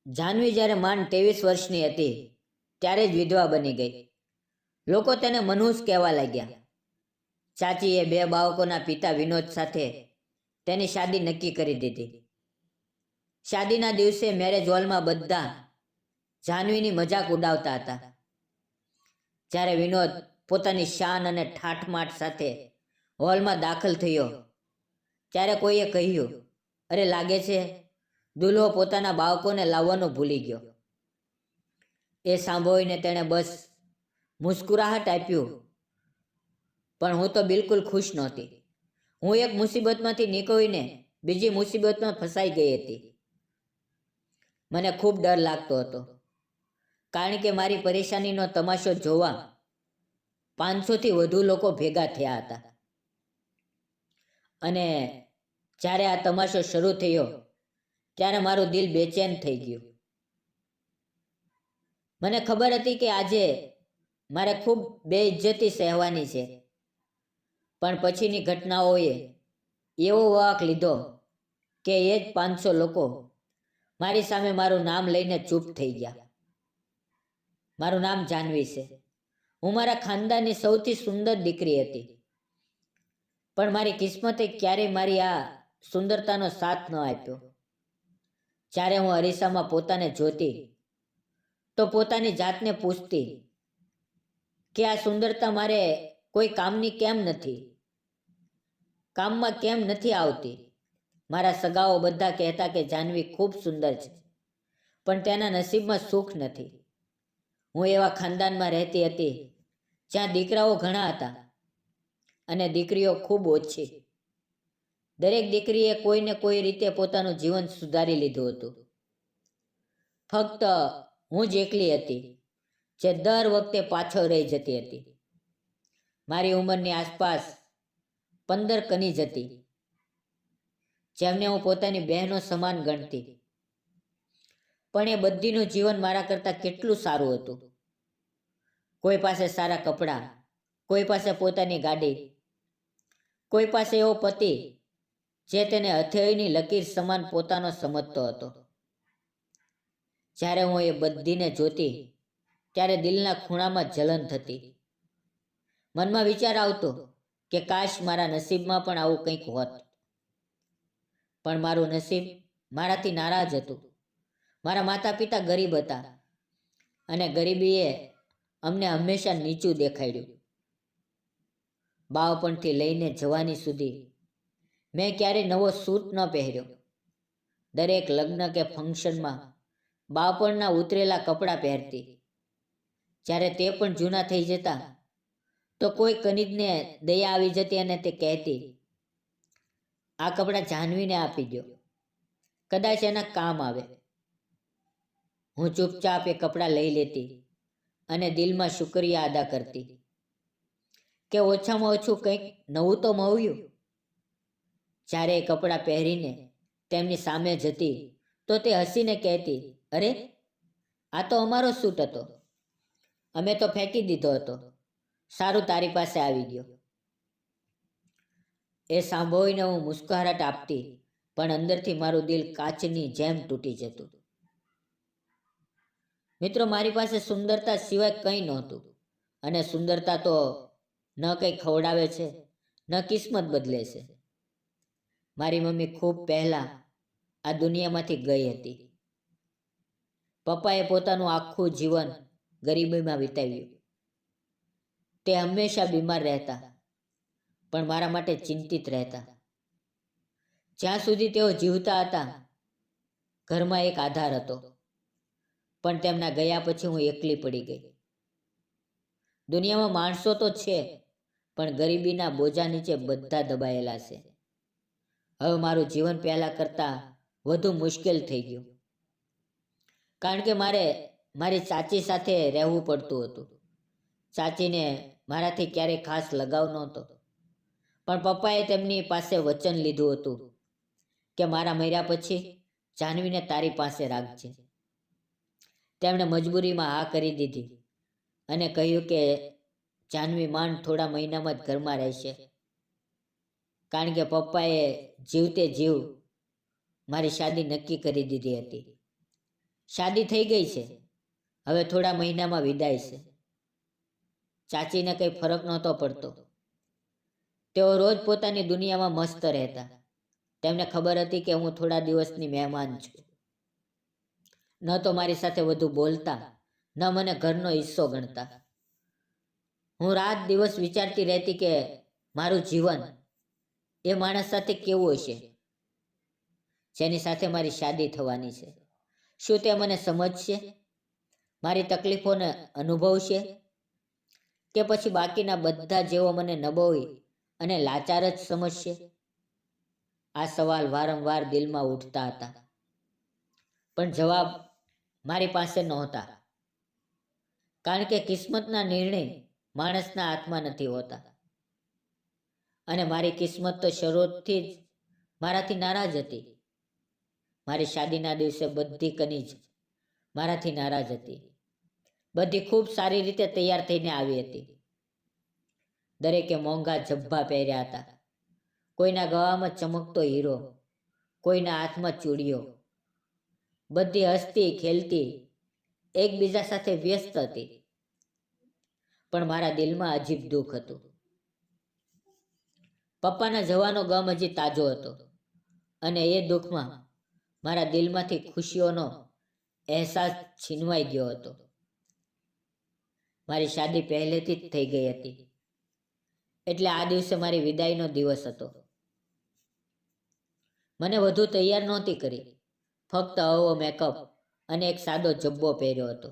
જાહ્નવી જ્યારે માંડ 23 વર્ષની હતી ત્યારે જ વિધવા બની ગઈ. લોકો તેને મનહૂસ કહેવા લાગ્યા. ચાચીએ 2 બાળકોના પિતા વિનોદ સાથે તેની શાદી નક્કી કરી દીધી. શાદીના દિવસે મેરેજ હોલમાં બધા જાહ્નવીની મજાક ઉડાવતા હતા. જ્યારે વિનોદ પોતાની શાન અને ઠાઠમાઠ સાથે હોલમાં દાખલ થયો ત્યારે કોઈએ કહ્યું, અરે લાગે છે દુલ્હો પોતાના બાળકોને લાવવાનું ભૂલી ગયો. એ સાંભળીને તેણે બસ મુસ્કુરાહટ આપ્યું, પણ હું તો બિલકુલ ખુશ નહોતી. હું એક મુસીબતમાંથી નીકળીને બીજી મુસીબતમાં ફસાઈ ગઈ હતી. મને ખૂબ ડર લાગતો હતો, કારણ કે મારી પરેશાનીનો તમાશો જોવા 500થી વધુ લોકો ભેગા થયા હતા. અને જ્યારે આ તમાશો શરૂ થયો ત્યારે મારું દિલ બેચેન થઈ ગયું. મને ખબર હતી કે આજે મારે ખૂબ બેઇજ્જતી સહેવાની છે, પણ પછીની ઘટનાઓએ એવો વાંક લીધો કે એ જ 500 લોકો મારી સામે મારું નામ લઈને ચૂપ થઈ ગયા. મારું નામ જાહ્નવી છે. હું મારા ખાનદાનની સૌથી સુંદર દીકરી હતી, પણ મારી કિસ્મતે ક્યારેય મારી આ સુંદરતાનો સાથ ન આપ્યો. જ્યારે હું અરીસામાં પોતાને જોતી તો પોતાની જાતને પૂછતી કે આ સુંદરતા મારે કોઈ કામની કેમ નથી, કામમાં કેમ નથી આવતી. મારા સગાઓ બધા કહેતા કે જાહ્નવી ખૂબ સુંદર છે, પણ તેના નસીબમાં સુખ નથી. હું એવા ખાનદાનમાં રહેતી હતી જ્યાં દીકરાઓ ઘણા હતા અને દીકરીઓ ખૂબ ઓછી. દરેક દીકરીએ કોઈને કોઈ રીતે પોતાનું જીવન સુધારી લીધું હતું. ફક્ત હું જ એકલી હતી જે દર વખતે પાછળ રહી જતી હતી. મારી ઉંમરની આસપાસ 15 કનીજ હતી, જેમને હું પોતાની બહેનો સમાન ગણતી. પણ એ બધીનું જીવન મારા કરતાં કેટલું સારું હતું. કોઈ પાસે સારા કપડાં, કોઈ પાસે પોતાની ગાડી, કોઈ પાસે એવો પતિ જે તેને હથેળીની લકીર સમાન પોતાનો સમજતો હતો. જ્યારે હું એ બધીને જોતી ત્યારે દિલના ખૂણામાં જલન થતી. મનમાં વિચાર આવતો કે કાશ મારા નસીબમાં પણ આવું કંઈક હોત. પણ મારું નસીબ મારાથી નારાજ હતું. મારા માતા પિતા ગરીબ હતા અને ગરીબીએ અમને હંમેશા નીચું દેખાડ્યું. બાળપણથી લઈને જવાની સુધી મેં ક્યારેય નવો સૂટ ન પહેર્યો. દરેક લગ્ન કે ફંક્શનમાં બાળપણના ઉતરેલા કપડાં પહેરતી. જ્યારે તે પણ જૂના થઈ જતા તો કોઈ કનીજને દયા આવી જતી અને તે કહેતી, આ કપડાં જાહ્નવીને આપી દો, કદાચ એના કામ આવે. હું ચૂપચાપ એ કપડાં લઈ લેતી અને દિલમાં શુક્રિયા અદા કરતી કે ઓછામાં ઓછું કંઈક નવું તો મળ્યું. જ્યારે એ કપડાં પહેરીને તેમની સામે જતી તો તે હસીને કહેતી, અરે આ તો અમારો સૂટ હતો, અમે તો ફેંકી દીધો હતો, સારું તારી પાસે આવી ગયો. એ સાંભળીને હું મુસ્કરાહટ આપતી, પણ અંદરથી મારું દિલ કાચની જેમ તૂટી જતું. મિત્રો, મારી પાસે સુંદરતા સિવાય કંઈ નહોતું, અને સુંદરતા તો ન કંઈ ખવડાવે છે ન કિસ્મત બદલે છે. મારી મમ્મી ખૂબ પહેલાં આ દુનિયામાંથી ગઈ હતી. પપ્પાએ પોતાનું આખું જીવન ગરીબીમાં વિતાવ્યું. તે હંમેશા બીમાર રહેતા, પણ મારા માટે ચિંતિત રહેતા. જ્યાં સુધી તેઓ જીવતા હતા ઘરમાં એક આધાર હતો, પણ તેમના ગયા પછી હું એકલી પડી ગઈ. દુનિયામાં માણસો તો છે, પણ ગરીબીના બોજા નીચે બધા દબાયેલા છે. હવે મારું જીવન પહેલાં કરતાં વધુ મુશ્કેલ થઈ ગયું, કારણ કે મારે મારી ચાચી સાથે રહેવું પડતું હતું. ચાચીને મારાથી ક્યારેય ખાસ લગાવ નહોતો, પણ પપ્પાએ તેમની પાસે વચન લીધું હતું કે મારા મર્યા પછી જાહ્નવીને તારી પાસે રાખજે. તેમણે મજબૂરીમાં હા કરી દીધી અને કહ્યું કે જાહ્નવી માંડ થોડા મહિનામાં જ ઘરમાં રહેશે, કારણ કે પપ્પાએ જીવતે જીવ મારી શાદી નક્કી કરી દીધી હતી. શાદી થઈ ગઈ છે, હવે થોડા મહિનામાં વિદાય છે. ચાચીને કંઈ ફરક નહોતો પડતો. તેઓ રોજ પોતાની દુનિયામાં મસ્ત રહેતા. તેમને ખબર હતી કે હું થોડા દિવસની મહેમાન છું. ન તો મારી સાથે વધુ બોલતા, ન મને ઘરનો હિસ્સો ગણતા. હું રાત દિવસ વિચારતી રહેતી કે મારું જીવન એ માણસ સાથે કેવું હશે જેની સાથે મારી શાદી થવાની છે. શું તે મને સમજશે, મારી તકલીફોને અનુભવશે, કે પછી બાકીના બધા જેવો મને નબળી અને લાચાર જ સમજશે? આ સવાલ વારંવાર દિલમાં ઉઠતા હતા, પણ જવાબ મારી પાસે નહોતા. કારણ કે કિસ્મતના નિર્ણય માણસના હાથમાં નથી હોતા. અને મારી કિસ્મત તો શરૂઆતથી જ મારાથી નારાજ હતી. મારી શાદીના દિવસે બધી કનીજ મારાથી નારાજ હતી. બધી ખૂબ સારી રીતે તૈયાર થઈને આવી હતી. દરેકે મોંઘા ઝભ્ભા પહેર્યા હતા. કોઈના ગળામાં ચમકતો હીરો, કોઈના હાથમાં ચૂડીઓ. બધી હસતી ખેલતી એકબીજા સાથે વ્યસ્ત હતી. પણ મારા દિલમાં અજીબ દુઃખ હતું. પપ્પાના જવાનો ગમ હજી તાજો હતો, અને એ દુઃખમાં મારા દિલમાંથી ખુશીઓનો અહેસાસ છીનવાઈ ગયો હતો. મારી શાદી પહેલેથી જ થઈ ગઈ હતી, એટલે આ દિવસે મારી વિદાયનો દિવસ હતો. મને વધુ તૈયાર નહોતી કરી, ફક્ત હળવો મેકઅપ અને એક સાદો જબ્બો પહેર્યો હતો.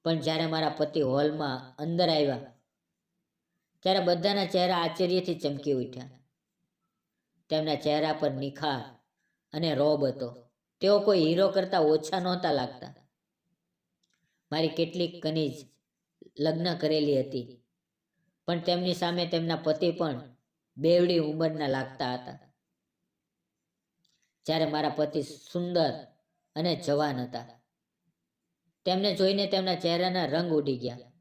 પણ જ્યારે મારા પતિ હોલમાં અંદર આવ્યા ત્યારે બધાના ચહેરા આશ્ચર્યથી ચમકી ઉઠ્યા. તેમના ચહેરા પર નિખાર અને રોબ હતો. તેઓ કોઈ હીરો કરતાં ઓછા નહોતા લાગતા. મારી કેટલીક કનીજ લગ્ન કરેલી હતી, પણ તેમની સામે તેમના પતિ પણ બેવડી ઉંમરના લાગતા હતા. જ્યારે મારા પતિ સુંદર અને જવાન હતા. તેમને જોઈને તેમના ચહેરાના રંગ ઉડી ગયા.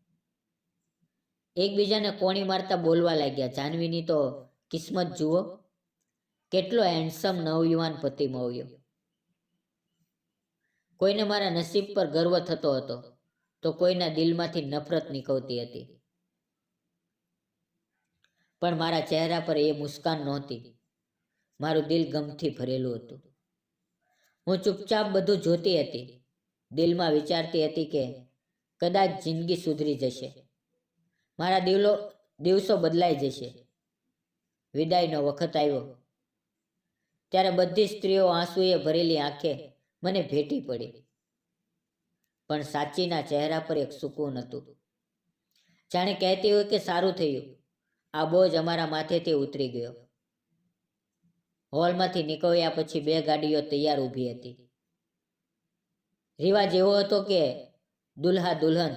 એકબીજાને કોણી મારતા બોલવા લાગ્યા, જાનવીની તો કિસ્મત જુઓ, કેટલો હેન્ડસમ નવયુવાન પતિ મળ્યો. કોઈને મારા નસીબ પર ગર્વ થતો હતો, તો કોઈના દિલમાંથી નફરત નીકળતી હતી. પણ મારા ચહેરા પર એ મુસ્કાન નહોતી. મારું દિલ ગમથી ભરેલું હતું. હું ચૂપચાપ બધું જોતી હતી. દિલમાં વિચારતી હતી કે કદાચ જિંદગી સુધરી જશે, મારા દિવસો બદલાઈ જશે. વિદાયનો વખત આવ્યો ત્યારે બધી સ્ત્રીઓ આંસુએ ભરેલી આંખે મને ભેટી પડી. પણ સાચીના ચહેરા પર એક સુકૂન હતું, જાણે કહેતી હોય કે સારું થયું, આ બોજ અમારા માથેથી ઉતરી ગયો. હોલમાંથી નીકળ્યા પછી 2 ગાડીઓ તૈયાર ઊભી હતી. રિવાજ એવો હતો કે દુલ્હા દુલ્હન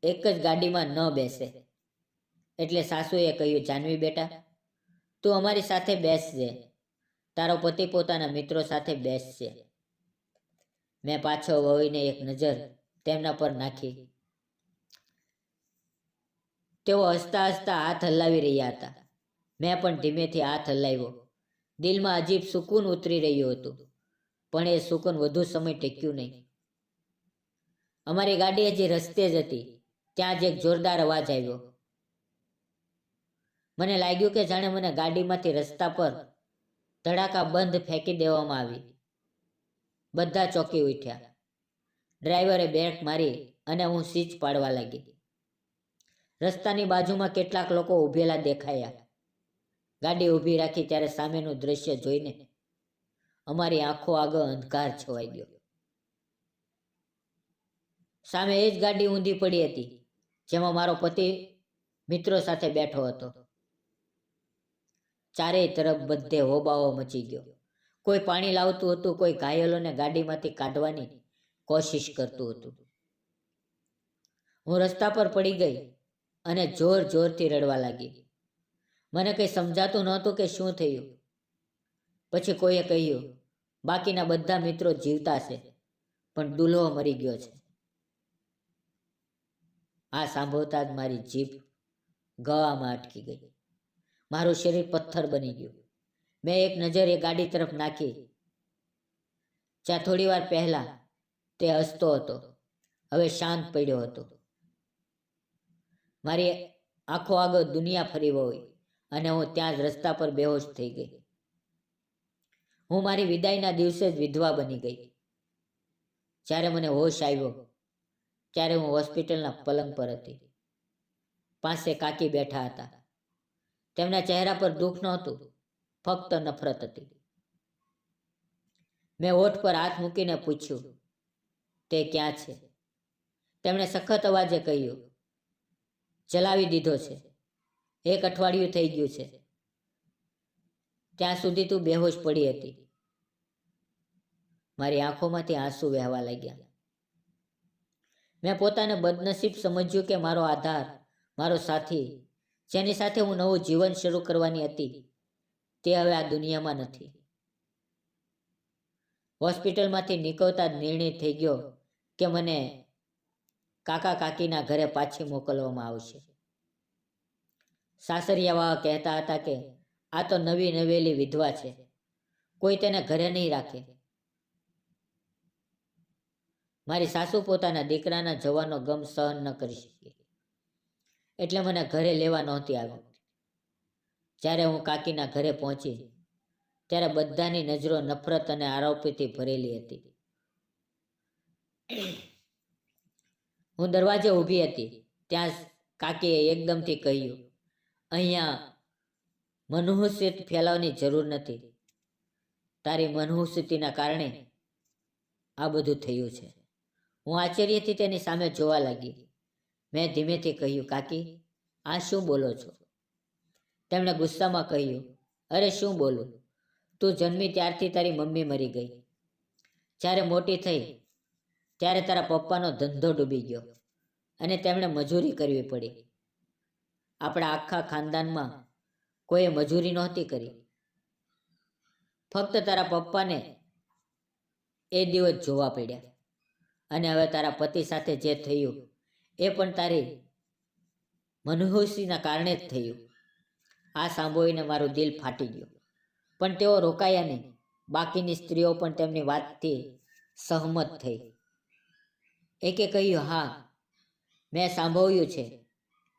એક જ ગાડીમાં ન બેસે. એટલે સાસુએ કહ્યું, જાનવી બેટા, તું અમારી સાથે બેસજે, તારો પતિ પોતાના મિત્રો સાથે બેસશે. મેં પાછળ વળીને એક નજર તેમના પર નાખી. તેઓ હસતા હસતા હાથ હલાવી રહ્યા હતા. મેં પણ ધીમેથી હાથ હલાવ્યો. દિલમાં અજીબ સુકૂન ઉતરી રહ્યું હતું, પણ એ સુકૂન વધુ સમય ટેક્યું નહીં. અમારી ગાડી હજી રસ્તે જ હતી, ત્યાં જ એક જોરદાર અવાજ આવ્યો. મને લાગ્યું કે જાણે મને ગાડીમાંથી રસ્તા પર ધડાકા બંધ ફેંકી દેવામાં આવી. બધા ચોંકી ઉઠ્યા. ડ્રાઈવરે બ્રેક મારી અને હું સ્વિચ પાડવા લાગી. રસ્તાની બાજુમાં કેટલાક લોકો ઊભેલા દેખાયા. ગાડી ઊભી રાખી ત્યારે સામેનું દ્રશ્ય જોઈને અમારી આંખો આગળ અંધકાર છવાઈ ગયો. સામે એ જ ગાડી ઊંધી પડી હતી, જેમાં મારો પતિ મિત્રો સાથે બેઠો હતો. ચારેય તરફ બધે હોબાળો મચી ગયો. કોઈ પાણી લાવતું હતું, કોઈ ઘાયલોને ગાડીમાંથી કાઢવાની કોશિશ કરતું હતું. હું રસ્તા પર પડી ગઈ અને જોર જોરથી રડવા લાગી. મને કંઈ સમજાતું નહોતું કે શું થયું. પછી કોઈએ કહ્યું, બાકીના બધા મિત્રો જીવતા છે, પણ દુલ્હો મરી ગયો છે. આ સાંભળતા જ મારી જીભ ગળામાં અટકી ગઈ. મારું શરીર પથ્થર બની ગયું. મેં એક નજર એ ગાડી તરફ નાખી જ્યાં થોડી વાર પહેલા તે હસતો હતો, હવે શાંત પડ્યો હતો. મારી આંખો આગળ દુનિયા ફરી વળી અને હું ત્યાં જ રસ્તા પર બેહોશ થઈ ગઈ. હું મારી વિદાયના દિવસે જ વિધવા બની ગઈ. જ્યારે મને હોશ આવ્યો ત્યારે હું હોસ્પિટલના પલંગ પર હતી. પાસે કાકી બેઠા હતા. તેમના ચહેરા પર દુઃખ નહોતું, ફક્ત નફરત હતી. મેં હોઠ પર હાથ મૂકીને પૂછ્યું, તે ક્યાં છે? તેમણે સખત અવાજે કહ્યું, જલાવી દીધો છે. 1 અઠવાડિયું થઈ ગયું છે. ત્યાં સુધી તું બેહોશ પડી હતી. મારી આંખોમાંથી આંસુ વહેવા લાગ્યા. મેં પોતાને બદનસીબ સમજ્યું કે મારો આધાર, મારો સાથી, જેની સાથે હું નવું જીવન શરૂ કરવાની હતી, તે હવે આ દુનિયામાં નથી. હોસ્પિટલમાંથી નીકળતા જ નિર્ણય થઈ ગયો કે મને કાકા કાકીના ઘરે પાછી મોકલવામાં આવશે. સાસરિયાવાળા કહેતા હતા કે આ તો નવી નવેલી વિધવા છે, કોઈ તેને ઘરે નહીં રાખે. મારી સાસુ પોતાના દીકરાના જવાનો ગમ સહન ન કરી શકી, એટલે મને ઘરે લેવા નહોતી આવી. જ્યારે હું કાકીના ઘરે પહોંચી ત્યારે બધાની નજરો નફરત અને આરોપીથી ભરેલી હતી. હું દરવાજે ઊભી હતી ત્યાં કાકીએ એકદમથી કહ્યું, અહીંયા મનહુસિયત ફેલાવવાની જરૂર નથી. તારી મનહુસિયતીના કારણે આ બધું થયું છે. હું આશ્ચર્યથી તેની સામે જોવા લાગી. મેં ધીમેથી કહ્યું, કાકી, આ શું બોલો છો? તેમણે ગુસ્સામાં કહ્યું, અરે શું બોલું? તું જન્મી ત્યારથી તારી મમ્મી મરી ગઈ. જ્યારે મોટી થઈ ત્યારે તારા પપ્પાનો ધંધો ડૂબી ગયો અને તેમણે મજૂરી કરવી પડી. આપણા આખા ખાનદાનમાં કોઈએ મજૂરી નહોતી કરી. ફક્ત તારા પપ્પાને એ દિવસ જોવા પડ્યા. અને હવે તારા પતિ સાથે જે થયું એ પણ તારી મનહુસીના કારણે જ થયું. આ સાંભળીને મારું દિલ ફાટી ગયું. પણ તેઓ રોકાયા નહીં. બાકીની સ્ત્રીઓ પણ તેમની વાતથી સહમત થઈ. એકે કહ્યું, હા, મેં સાંભળ્યું છે.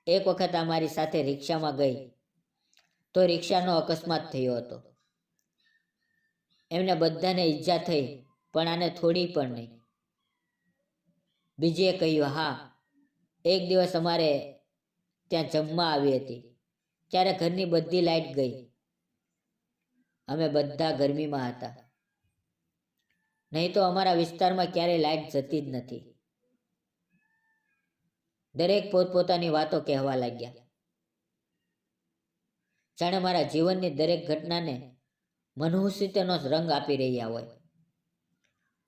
એક વખત આ મારી સાથે રિક્ષામાં ગઈ તો રિક્ષાનો અકસ્માત થયો હતો. એમને બધાને ઈજા થઈ, પણ આને થોડી પણ નહીં. બીજીએ કહ્યું, હા, એક દિવસ અમારે ત્યાં જમવા આવી હતી ત્યારે ઘરની બધી લાઈટ ગઈ. અમે બધા ગરમીમાં હતા. નહીં તો અમારા વિસ્તારમાં ક્યારેય લાઈટ જતી જ નથી. દરેક પોતપોતાની વાતો કહેવા લાગ્યા, જાણે મારા જીવનની દરેક ઘટનાને મનહુસિયતનો રંગ આપી રહ્યા હોય.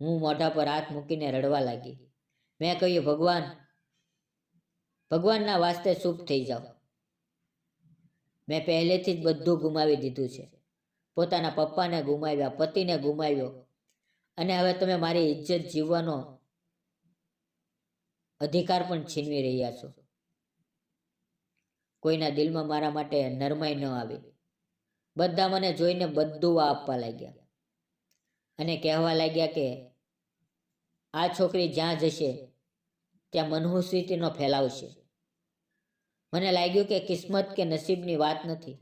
હું મોઢા પર હાથ મૂકીને રડવા લાગી. મેં કહ્યું, ભગવાનના વાસ્તે ચૂપ થઈ જાઓ. મેં પહેલેથી જ બધું ગુમાવી દીધું છે. પોતાના પપ્પાને ગુમાવ્યા, પતિને ગુમાવ્યો, અને હવે તમે મારી ઇજ્જત જીવવાનો અધિકાર પણ છીનવી રહ્યા છો. કોઈના દિલમાં મારા માટે નરમાઈ ન આવી. બધા મને જોઈને બધું આપવા લાગ્યા અને કહેવા લાગ્યા કે આ છોકરી જ્યાં જશે ત્યાં મનહુસિયતીનો ફેલાવશે. મને લાગ્યું કે કિસ્મત કે નસીબની વાત નથી.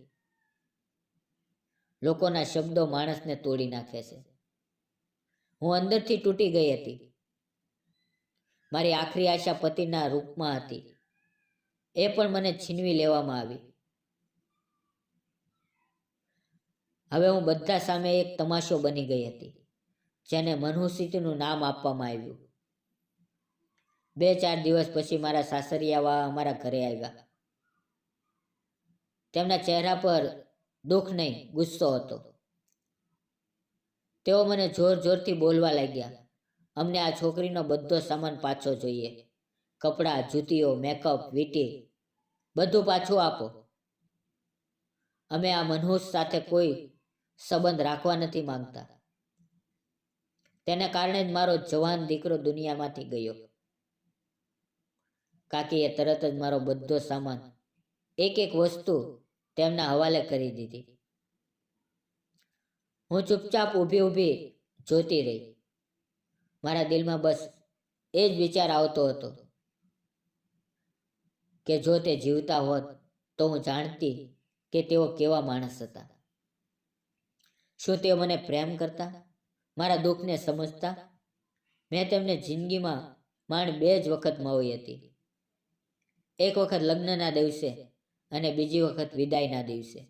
લોકોના શબ્દો માણસને તોડી નાખે છે. હું અંદરથી તૂટી ગઈ હતી. મારી આખરી આશા પતિના રૂપમાં હતી, એ પણ મને છીનવી લેવામાં આવી. હવે હું બધા સામે એક તમાશો બની ગઈ હતી, જેને મનહુસિયતીનું નામ આપવામાં આવ્યું. 2-4 દિવસ પછી મારા સાસરિયાવાળા અમારા ઘરે આવ્યા. તેમના ચહેરા પર દુઃખ નહીં, ગુસ્સો હતો. તેઓ મને જોર જોરથી બોલવા લાગ્યા, અમને આ છોકરીનો બધો સામાન પાછો જોઈએ. કપડાં, જૂતીઓ, મેકઅપ, વીંટી, બધું પાછું આપો. અમે આ મનહૂસ સાથે કોઈ સંબંધ રાખવા નથી માંગતા. તેને કારણે જ મારો જવાન દીકરો દુનિયામાંથી ગયો. કાકીએ તરત જ મારો બધો સામાન, એક એક વસ્તુ તેમના હવાલે કરી દીધી. હું ચૂપચાપ ઊભી ઊભી જોતી રહી. મારા દિલમાં બસ એ જ વિચાર આવતો હતો કે જો તે જીવતા હોત તો હું જાણતી કે તેઓ કેવા માણસ હતા. શું તેઓ મને પ્રેમ કરતા, મારા દુઃખને સમજતા? મેં તેમને જિંદગીમાં માંડ 2 જ વખત મળી હતી. એક વખત લગ્નના દિવસે અને બીજી વખત વિદાયના દિવસે.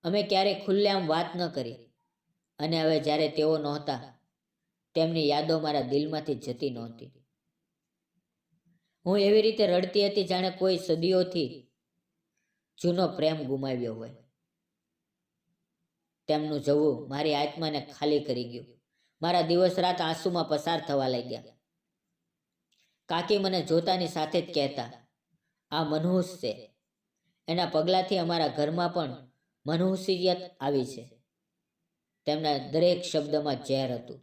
અમે ક્યારેય ખુલ્લેઆમ વાત ન કરી અને હવે જ્યારે તેઓ નહોતા, તેમની યાદો મારા દિલમાંથી જતી નહોતી. હું એવી રીતે રડતી હતી જાણે કોઈ સદીઓથી જૂનો પ્રેમ ગુમાવ્યો હોય. તેમનું જવું મારી આત્માને ખાલી કરી ગયું. મારા દિવસ રાત આંસુમાં પસાર થવા લાગ્યા. કાકી મને જોતાની સાથે જ કહેતા, આ મનહૂસ છે. એના પગલાથી અમારા ઘરમાં પણ મનહૂસિયત આવી છે. તેમના દરેક શબ્દમાં ઝેર હતું.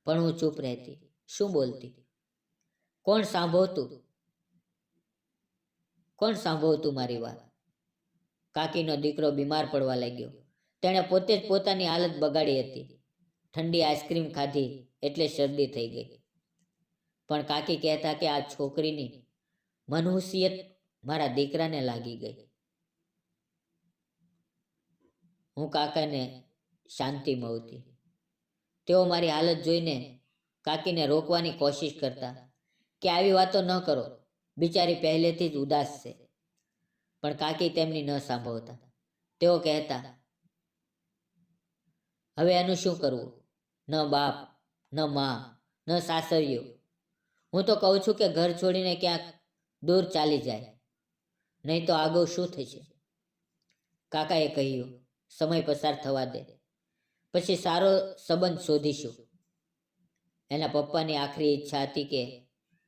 પણ હું ચૂપ રહેતી. શું બોલતી? કોણ સાંભળતું મારી વાત? કાકીનો દીકરો બીમાર પડવા લાગ્યો. તેણે પોતે જ પોતાની હાલત બગાડી હતી. ઠંડી આઈસ્ક્રીમ ખાધી એટલે શરદી થઈ ગઈ. પણ કાકી કહેતા કે આ છોકરીની મનહૂસિયત મારા દીકરાને લાગી ગઈ. હું કાકાને શાંતિ મળતી. તેઓ મારી હાલત જોઈને કાકીને રોકવાની કોશિશ કરતા કે આવી વાતો ન કરો, બિચારી પહેલેથી જ ઉદાસ છે. પણ કાકી તેમની ન સાંભળતા. તેઓ કહેતા, હવે એનું શું કરવું? ન બાપ, ન મા, ન સાસરિયું. હું તો કહું છું કે ઘર છોડીને ક્યાંક દૂર ચાલી જાય, નહીં તો આગળ શું થશે? કાકાએ કહ્યું, સમય પસાર થવા દે, પછી સારો સંબંધ શોધીશું. એના પપ્પાની આખરી ઈચ્છા હતી કે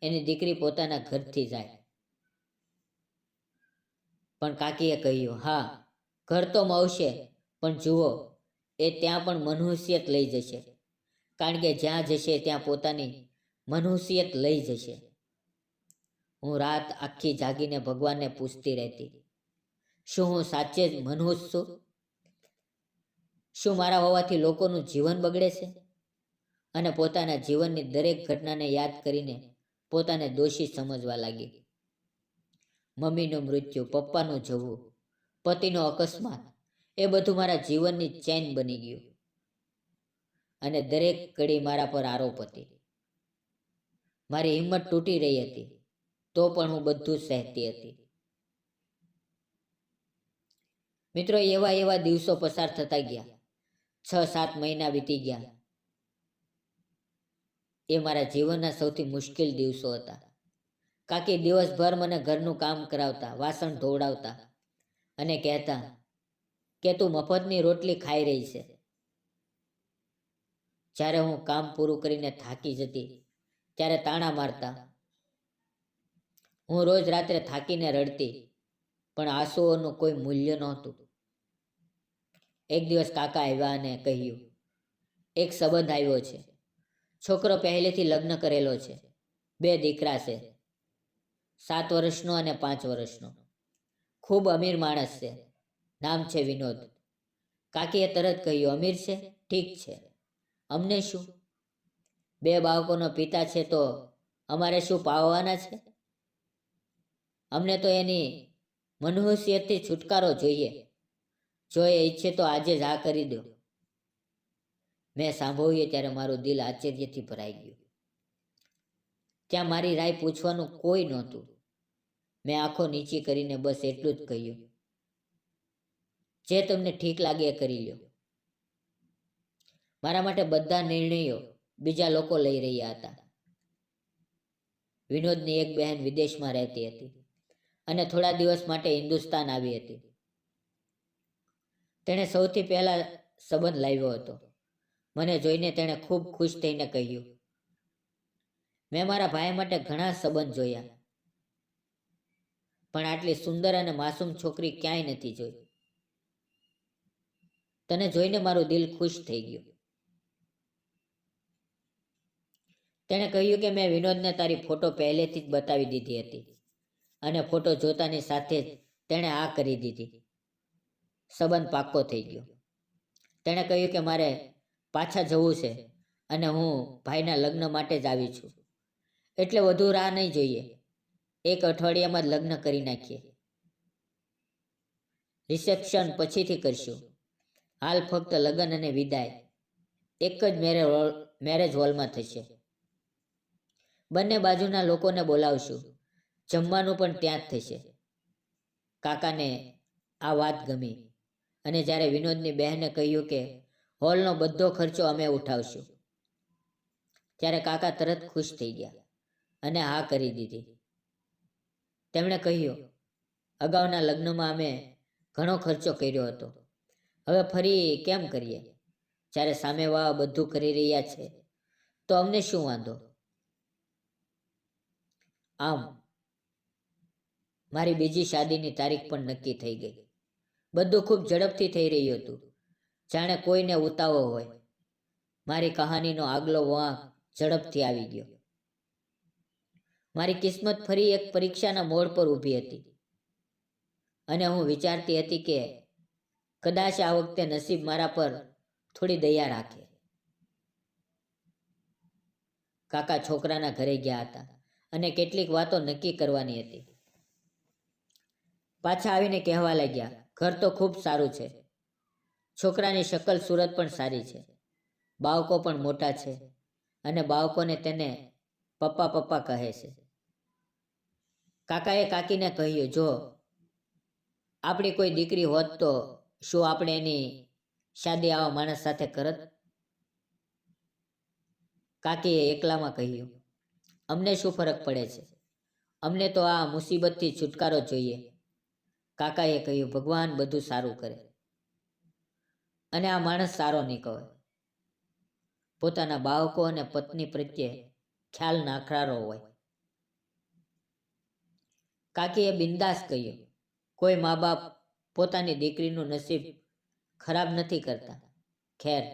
એની દીકરી પોતાના ઘરથી જાય. પણ કાકીએ કહ્યું, હા, ઘર તો મળશે, પણ જુઓ, એ ત્યાં પણ મનહૂસિયત લઈ જશે. કારણ કે જ્યાં જશે ત્યાં પોતાની મનહૂસિયત લઈ જશે. હું રાત આખી જાગીને ભગવાનને પૂછતી રહેતી, શું હું સાચે જ મનહૂસ છું? શું મારા હોવાથી લોકોનું જીવન બગડે છે? અને પોતાના જીવનની દરેક ઘટનાને યાદ કરીને પોતાને દોષી સમજવા લાગી. મમ્મીનું મૃત્યુ, પપ્પાનું જવું, પતિનો અકસ્માત, એ બધું મારા જીવનની ચેન બની ગયું. અને દરેક કડી મારા પર આરોપ હતી. મારી હિંમત તૂટી રહી હતી, તો પણ હું બધું સહેતી હતી. મિત્રો, એવા દિવસો પસાર થતા ગયા. 6-7 મહિના વીતી ગયા. એ મારા જીવનના સૌથી મુશ્કેલ દિવસો હતા. કાકી દિવસભર મને ઘરનું કામ કરાવતા, વાસણ ધોવડાવતા અને કહેતા કે તું મફતની રોટલી ખાઈ રહી છે. જ્યારે હું કામ પૂરું કરીને થાકી જતી ત્યારે તાણા મારતા. હું રોજ રાત્રે થાકીને રડતી, પણ આંસુઓનું કોઈ મૂલ્ય નહોતું. એક દિવસ કાકા આવ્યા અને કહ્યું, એક સંબંધ આવ્યો છે. છોકરો પહેલેથી લગ્ન કરેલો છે. 2 દીકરા છે, 7 વર્ષનો અને 5 વર્ષનો. ખૂબ અમીર માણસ છે. નામ છે વિનોદ. કાકીએ તરત કહ્યું, અમીર છે? ઠીક છે, અમને શું? 2 બાળકોનો પિતા છે તો અમારે શું પાવવાના છે? અમને તો એની મનહૂસિયતથી છુટકારો જોઈએ. જો એ ઈચ્છે તો આજે જ આ કરી દો. મેં સાંભળ્યું ત્યારે મારું દિલ આશ્ચર્યથી ભરાઈ ગયું. ત્યાં મારી રાય પૂછવાનું કોઈ નહોતું. મેં આંખો નીચી કરીને બસ એટલું જ કહ્યું, જે તમને ઠીક લાગે એ કરી લો. મારા માટે બધા નિર્ણયો બીજા લોકો લઈ રહ્યા હતા. વિનોદની એક બહેન વિદેશમાં રહેતી હતી અને થોડા દિવસ માટે હિન્દુસ્તાન આવી હતી. તેણે સૌથી પહેલા સંબંધ લાવ્યો હતો. મને જોઈને તેણે ખૂબ ખુશ થઈને કહ્યું, મેં મારા ભાઈ માટે ઘણા સંબંધ જોયા, પણ આટલી સુંદર અને માસૂમ છોકરી ક્યાંય નથી જોઈ. તને જોઈને મારું દિલ ખુશ થઈ ગયું. તેણે કહ્યું કે મેં વિનોદને તારી ફોટો પહેલેથી જ બતાવી દીધી હતી અને ફોટો જોતાની સાથે જ તેણે આ કરી દીધી. સંબંધ પાક્કો થઈ ગયો. તેણે કહ્યું કે મારે પાછા જવું છે, અને હું ભાઈના લગ્ન માટે જ આવી છું, એટલે વધુ રાહ નહીં જોઈએ. 1 અઠવાડિયામાં જ લગ્ન કરી નાખીએ. રિસેપ્શન પછીથી કરશું. હાલ ફક્ત લગ્ન અને વિદાય એક જ મેરેજ હોલમાં થશે. બંને બાજુના લોકોને બોલાવશું. જમવાનું પણ ત્યાં જ થશે. કાકાને આ વાત ગમી અને જ્યારે વિનોદની બહેને કહ્યું કે હોલનો બધો ખર્ચો અમે ઉઠાવશું, ત્યારે કાકા તરત ખુશ થઈ ગયા અને હા કરી દીધી. તેમણે કહ્યું, અગાઉના લગ્નમાં અમે ઘણો ખર્ચો કર્યો હતો, હવે ફરી કેમ કરીએ? જ્યારે સામેવાળા બધું કરી રહ્યા છે તો અમને શું વાંધો? આમ મારી બીજી શાદીની તારીખ પણ નક્કી થઈ ગઈ. બધું ખૂબ ઝડપથી થઈ રહ્યું હતું, જાણે કોઈને ઉતાવળ હોય. મારી કહાનીનો આગલો વાંક ઝડપથી આવી ગયો. મારી કિસ્મત ફરી એક પરીક્ષાના મોડ પર ઊભી હતી અને હું વિચારતી હતી કે કદાચ આ વખતે નસીબ મારા પર થોડી દયા રાખે. કાકા છોકરાના ઘરે ગયા હતા અને કેટલીક વાતો નક્કી કરવાની હતી. પાછા આવીને કહેવા લાગ્યા, ઘર તો ખૂબ સારું છે. છોકરાની શકલ સુરત પણ સારી છે. બાળકો પણ મોટા છે અને બાળકોને તેને પપ્પા પપ્પા કહે છે. કાકાએ કાકીને કહ્યું, જો આપણી કોઈ દીકરી હોત તો શું આપણે એની શાદી આવા માણસ સાથે કરત? કાકીએ એકલામાં કહ્યું, અમને શું ફરક પડે છે? અમને તો આ મુસીબતથી છુટકારો જોઈએ. કાકાએ કહ્યું, ભગવાન બધું સારું કરે અને આ માણસ સારો નીકળે. પોતાના બાળકો અને પત્ની પ્રત્યે ખ્યાલ નાખનારો હોય. કાકીએ બિંદાસ કહ્યું, કોઈ મા બાપ પોતાની દીકરીનું નસીબ ખરાબ નથી કરતા. ખેર,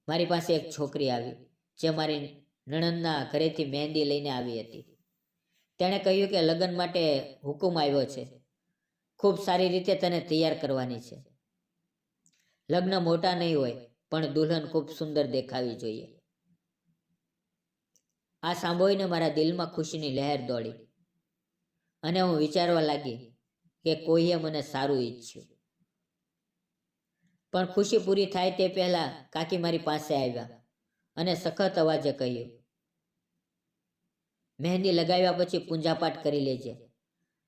મારી પાસે એક છોકરી આવી જે મારી નણંદના ઘરેથી મહેંદી લઈને આવી હતી. તેણે કહ્યું કે લગ્ન માટે હુકુમ આવ્યો છે. ખૂબ સારી રીતે તને તૈયાર કરવાની છે. લગ્ન મોટા નહીં હોય પણ દુલ્હન ખૂબ સુંદર દેખાવી જોઈએ. આ સાંભળીને મારા દિલમાં ખુશીની લહેર દોડી અને હું વિચારવા લાગી કે કોઈએ મને સારું ઈચ્છ્યું. પણ ખુશી પૂરી થાય તે પહેલા કાકી મારી પાસે આવ્યા અને સખત અવાજે કહ્યું, મહેંદી લગાવ્યા પછી પૂંજાપાઠ કરી લેજે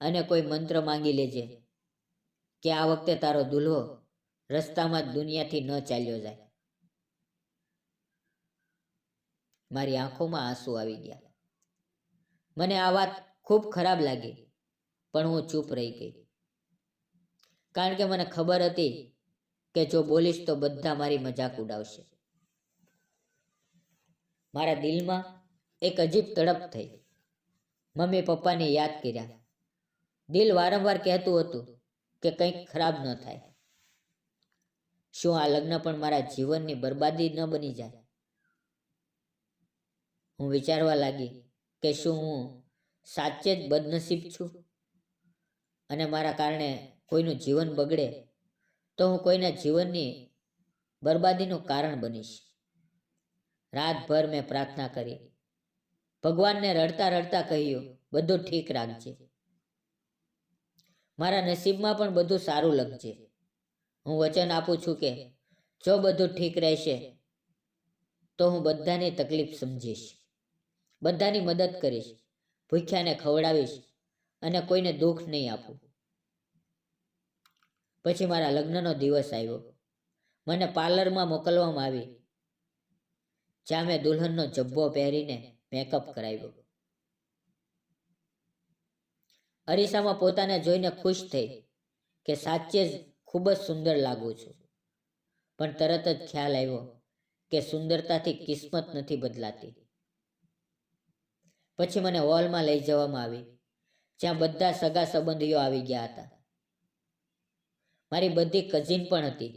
અને કોઈ મંત્ર માંગી લેજે કે આ વખતે તારો દુલ્હો રસ્તામાં જ દુનિયાથી ન ચાલ્યો જાય. મારી આંખોમાં આંસુ આવી ગયા. મને આ વાત ખૂબ ખરાબ લાગી પણ હું ચૂપ રહી ગઈ, કારણ કે મને ખબર હતી કે જો બોલીશ તો બધા મારી મજાક ઉડાવશે. મારા દિલમાં એક અજીબ તડપ થઈ. મમ્મી પપ્પાને યાદ કર્યા. દિલ વારંવાર કહેતું હતું કે કંઈક ખરાબ ન થાય. શું આ લગ્ન પણ મારા જીવનની બરબાદી ન બની જાય? હું વિચારવા લાગી કે શું હું સાચે જ બદનસીબ છું અને મારા કારણે કોઈનું જીવન બગડે તો હું કોઈના જીવનની બરબાદીનું કારણ બનીશ. રાતભર મેં પ્રાર્થના કરી. ભગવાનને રડતા રડતા કહ્યું, બધું ઠીક રાખજે. મારા નસીબમાં પણ બધું સારું લખજે. હું વચન આપું છું કે જો બધું ઠીક રહેશે તો હું બધાની તકલીફ સમજીશ, બધાની મદદ કરીશ, ભૂખ્યાને ખવડાવીશ અને કોઈને દુઃખ નહીં આપું. પછી મારા લગ્નનો દિવસ આવ્યો. મને પાર્લરમાં મોકલવામાં આવી, જ્યાં મેં દુલ્હનનો જબ્બો પહેરીને મેકઅપ કરાવ્યો. અરીસામાં પોતાને જોઈને ખુશ થઈ કે સાચે જ ખૂબ જ સુંદર લાગુ છું. પણ તરત જ ખ્યાલ આવ્યો કે સુંદરતાથી કિસ્મત નથી બદલાતી. પછી મને હોલમાં લઈ જવામાં આવી, જ્યાં બધા સગા સંબંધીઓ આવી ગયા હતા. મારી બધી કઝિન પણ હતી,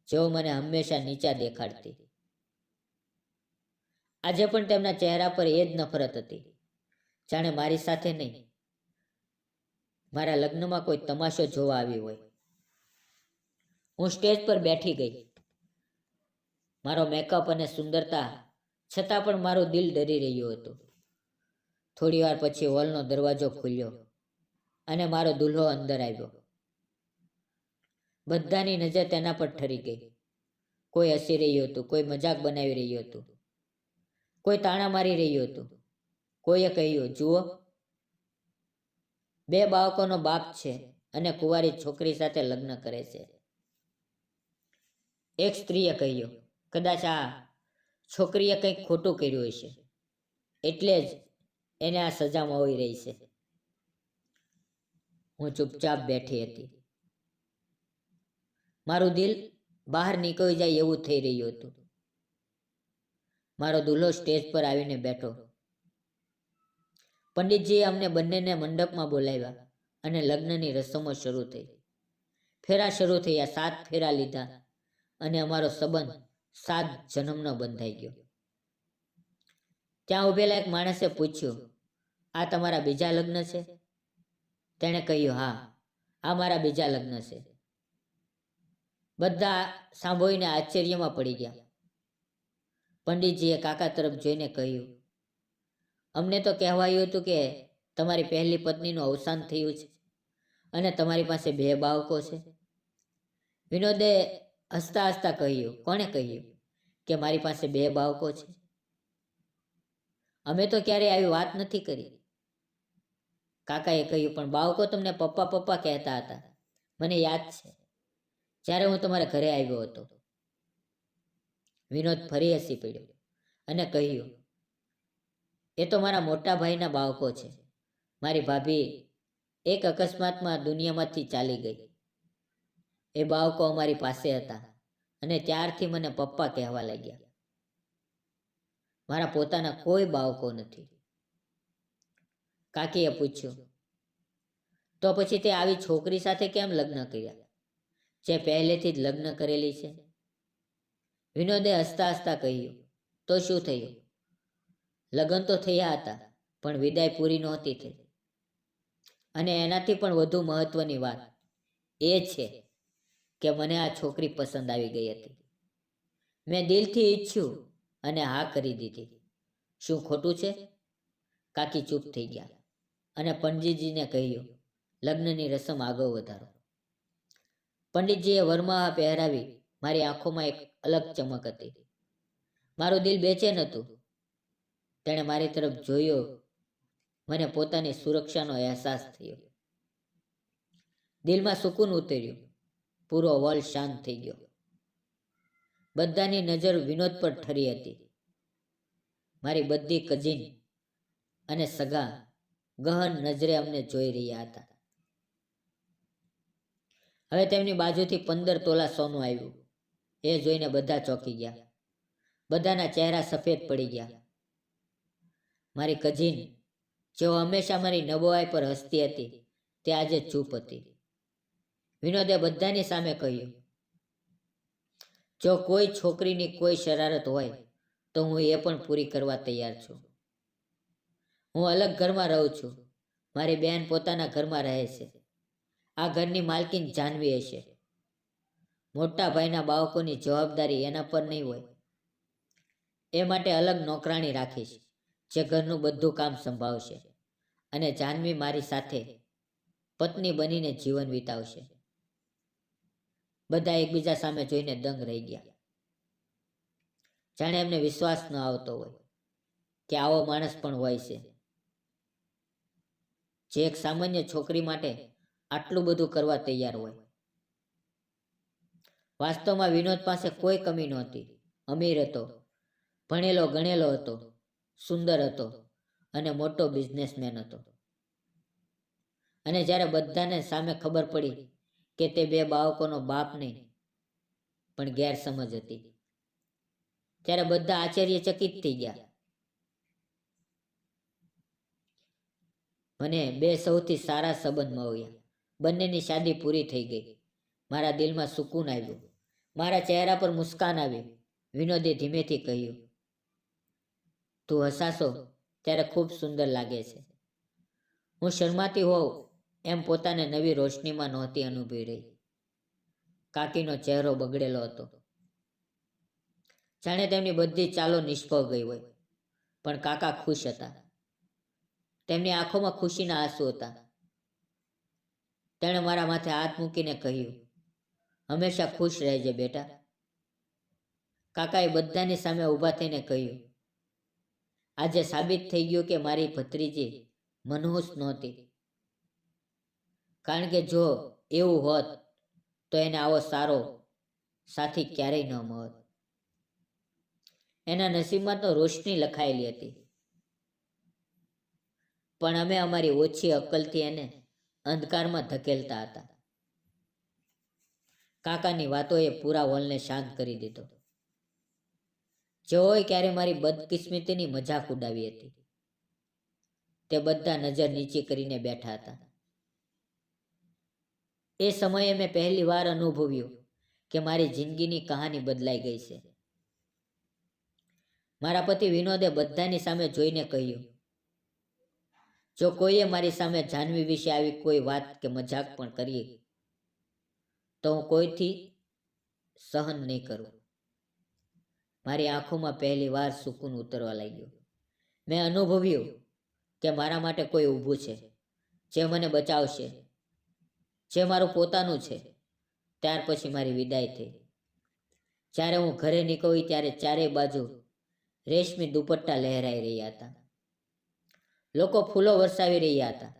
જેઓ મને હંમેશા નીચા દેખાડતી. આજે પણ તેમના ચહેરા પર એ જ નફરત હતી, જાણે મારી સાથે નહીં, મારા લગ્નમાં કોઈ તમાશો જોવા આવી હોય. હું સ્ટેજ પર બેઠી ગઈ. મારો મેકઅપ અને સુંદરતા છતાં પણ મારું દિલ ડરી રહ્યું હતું. થોડી વાર પછી હોલનો દરવાજો ખુલ્યો અને મારો દુલ્હો અંદર આવ્યો. બધાની નજર તેના પર ઠરી ગઈ. કોઈ હસી રહ્યું હતું, કોઈ મજાક બનાવી રહ્યું હતું, કોઈ તાણા મારી રહ્યું હતું. કોઈએ કહ્યું, જુઓ, 2 બાળકોનો બાપ છે અને કુંવારી છોકરી સાથે લગ્ન કરે છે. એક સ્ત્રીએ કહ્યું, કદાચ આ છોકરીએ કંઈક ખોટું કર્યું હશે, એટલે જ એને આ સજા મળી રહી છે. હું ચૂપચાપ બેઠી હતી. મારું દિલ બહાર નીકળી જાય એવું થઈ રહ્યું હતું. મારો દુલ્હો સ્ટેજ પર આવીને બેઠો. પંડિતજીએ અમને બંનેને મંડપમાં બોલાવ્યા અને લગ્નની રસમો શરૂ થઈ. ફેરા શરૂ થયા. 7 ફેરા લીધા અને અમારો સંબંધ 7 જન્મનો બંધાઈ ગયો. ત્યાં ઉભેલા એક માણસે પૂછ્યું, આ તમારા બીજા લગ્ન છે? તેણે કહ્યું, હા, આ મારા બીજા લગ્ન છે. બધા સાંભળીને આશ્ચર્યમાં પડી ગયા. પંડિતજીએ કાકા તરફ જોઈને કહ્યું, અમને તો કહેવાયું હતું કે તમારી પહેલી પત્નીનું અવસાન થયું છે અને તમારી પાસે 2 બાળકો છે. વિનોદે હસતા હસતા કહ્યું, કોણે કહ્યું કે મારી પાસે 2 બાળકો છે? અમે તો ક્યારેય આવી વાત નથી કરી. કાકાએ કહ્યું, પણ બાળકો તમને પપ્પા પપ્પા કહેતા હતા. મને યાદ છે, જ્યારે હું તમારા ઘરે આવ્યો હતો. વિનોદ ફરી હસી પડ્યો અને કહ્યું, એ તો મારા મોટા ભાઈના બાળકો છે. મારી ભાભી એક અકસ્માતમાં દુનિયામાંથી ચાલી ગઈ. એ બાળકો અમારી પાસે હતા અને ત્યારથી મને પપ્પા કહેવા લાગ્યા. મારા પોતાના કોઈ બાળકો નથી. કાકીએ પૂછ્યું, તો પછી તે આવી છોકરી સાથે કેમ લગ્ન કર્યા, જે પહેલેથી જ લગ્ન કરેલી છે? વિનોદે હસતા હસતા કહ્યું, તો શું થયું? લગ્ન તો થયા હતા, પણ વિદાય પૂરી નહોતી થઈ. અને એનાથી પણ વધુ મહત્વની વાત એ છે કે મને આ છોકરી પસંદ આવી ગઈ હતી. મેં દિલથી ઈચ્છ્યું અને હા કરી દીધી. શું ખોટું છે? કાકી ચૂપ થઈ ગયા અને પંડિતજીને કહ્યું, લગ્નની રસમ આગળ વધારો. પંડિતજીએ વરમાળા પહેરાવી. મારી આંખોમાં એક અલગ ચમક હતી. મારું દિલ બેચેન હતું. તેણે મારી તરફ જોયો. મને પોતાની સુરક્ષાનો અહેસાસ થયો. દિલમાં સુકૂન ઉતર્યું. પૂરો હોલ શાંત થઈ ગયો. બધાની નજર વિનોદ પર ઠરી હતી. મારી બધી કઝિન અને સગા ગહન નજરે અમને જોઈ રહ્યા હતા. હવે તેમની બાજુથી 15 તોલા સોનું આવ્યું. એ જોઈને બધા ચોંકી ગયા. બધાના ચહેરા સફેદ પડી ગયા. મારી કઝિન, જેઓ હંમેશા મારી નબળાઈ પર હસતી હતી, તે આજે ચૂપ હતી. વિનોદે બધાની સામે કહ્યું, જો કોઈ છોકરીની કોઈ શરારત હોય તો હું એ પણ પૂરી કરવા તૈયાર છું. હું અલગ ઘરમાં રહું છું. મારી બહેન પોતાના ઘરમાં રહે છે. આ ઘરની માલકીન જાનવી હશે. મોટા ભાઈના બાળકોની જવાબદારી એના પર નહીં હોય. એ માટે અલગ નોકરાણી રાખીશ, જે ઘરનું બધું કામ સંભાળશે. અને જાનવી મારી સાથે પત્ની બનીને જીવન વિતાવશે. બધા એકબીજા સામે જોઈને દંગ રહી ગયા. જાણે એમને વિશ્વાસ ન આવતો હોય કે આવો માણસ પણ હોય છે, જે એક સામાન્ય છોકરી માટે આટલું બધું કરવા તૈયાર હોય. વાસ્તવમાં વિનોદ પાસે કોઈ કમી નહોતી. અમીર હતો, ભણેલો ગણેલો હતો, સુંદર હતો અને મોટો બિઝનેસમેન હતો. અને જ્યારે બધાને સામે ખબર પડી કે તે 2 બાળકોનો બાપ નહીં પણ ગેરસમજ હતી, ત્યારે બધા આશ્ચર્યચકિત થઈ ગયા. મને 2 સૌથી સારા સંબંધ મળ્યા. બંનેની શાદી પૂરી થઈ ગઈ. મારા દિલમાં સુકૂન આવ્યું. મારા ચહેરા પર મુસ્કાન આવી. વિનોદે ધીમેથી કહ્યું, તું હસાશો ત્યારે ખૂબ સુંદર લાગે છે. હું શરમાતી હોઉં એમ પોતાને નવી રોશનીમાં નહોતી અનુભવી રહી. કાકીનો ચહેરો બગડેલો હતો, જાણે તેમની બધી ચાલો નિષ્ફળ ગઈ હોય. પણ કાકા ખુશ હતા. તેમની આંખોમાં ખુશીના આંસુ હતા. તેણે મારા માથે હાથ મૂકીને કહ્યું, હંમેશા ખુશ રહેજે બેટા. કાકાએ બધાની સામે ઊભા થઈને કહ્યું, આજે સાબિત થઈ ગયું કે મારી ભત્રીજી મનહૂસ નહોતી. કારણ કે જો એવું હોત તો એને આવો સારો સાથી ક્યારેય ન મળત. એના નસીબમાં તો રોશની લખાયેલી હતી, પણ અમે અમારી ઓછી અક્કલથી એને અંધકારમાં ધકેલતા હતા. કાકાની વાતોએ પૂરા હોલને શાંત કરી દીધો. જેઓએ ક્યારે મારી બદકિસ્મતીની મજાક ઉડાવી હતી તે બધા નજર નીચી કરીને બેઠા હતા. એ સમયે મેં પહેલી વાર અનુભવ્યું કે મારી જિંદગીની કહાની બદલાઈ ગઈ છે. મારા પતિ વિનોદે બધાની સામે જોઈને કહ્યું, જો કોઈએ મારી સામે જાહ્નવી વિશે આવી કોઈ વાત કે મજાક પણ કરી તો હું કોઈથી સહન નહીં કરું. મારી આંખોમાં પહેલી વાર સુકૂન ઉતરવા લાગ્યો. મેં અનુભવ્યું કે મારા માટે કોઈ ઊભું છે, જે મને બચાવશે, જે મારું પોતાનું છે. ત્યાર પછી મારી વિદાય થઈ. જ્યારે હું ઘરે નીકળી ત્યારે ચારેય બાજુ રેશમી દુપટ્ટા લહેરાઈ રહ્યા હતા. લોકો ફૂલો વરસાવી રહ્યા હતા.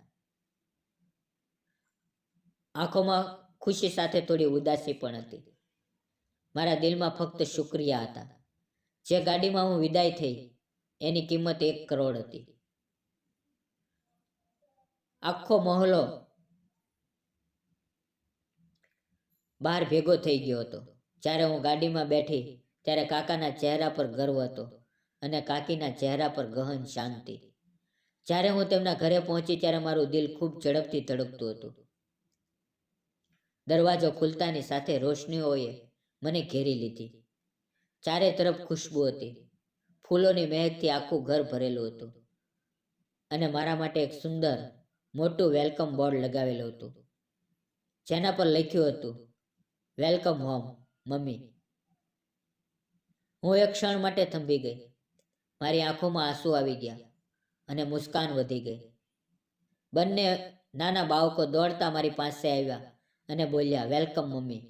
આંખોમાં ખુશી સાથે થોડી ઉદાસી પણ હતી. મારા દિલમાં ફક્ત શુક્રિયા હતા. જે ગાડીમાં હું વિદાય થઈ એની કિંમત 1 કરોડ હતી. આખો મહોલ્લો બહાર ભેગો થઈ ગયો હતો. જ્યારે હું ગાડીમાં બેઠી ત્યારે કાકાના ચહેરા પર ગર્વ હતો અને કાકીના ચહેરા પર ગહન શાંતિ. જ્યારે હું તેમના ઘરે પહોંચી ત્યારે મારું દિલ ખૂબ ઝડપથી ધડકતું હતું. દરવાજો ખુલતાની સાથે રોશનીઓએ મને ઘેરી લીધી. ચારે તરફ ખુશ્બુ હતી. ફૂલોની મહેકથી આખું ઘર ભરેલું હતું અને મારા માટે એક સુંદર મોટું વેલકમ બોર્ડ લગાવેલું હતું, જેના પર લખ્યું હતું, વેલકમ હોમ મમ્મી. હું એક ક્ષણ માટે થંભી ગઈ. મારી આંખોમાં આંસુ આવી ગયા અને મુસ્કાન વધી ગઈ. બંને નાના બાળકો દોડતા મારી પાસે આવ્યા અને બોલ્યા, વેલકમ મમ્મી.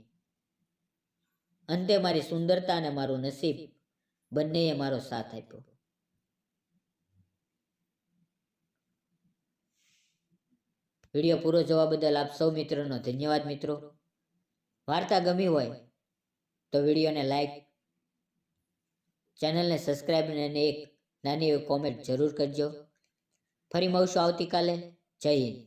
અંતે મારી સુંદરતા અને મારું નસીબ બંનેએ મારો સાથ આપ્યો. વિડીયો પૂરો જોવા બદલ આપ સૌ મિત્રોનો ધન્યવાદ. મિત્રો, વાર્તા ગમી હોય તો વિડીયોને લાઈક, ચેનલને સબસ્ક્રાઈબ અને એક નાની એવી કોમેન્ટ જરૂર કરજો. ફરી મળશું આવતીકાલે. જય હિન્દ.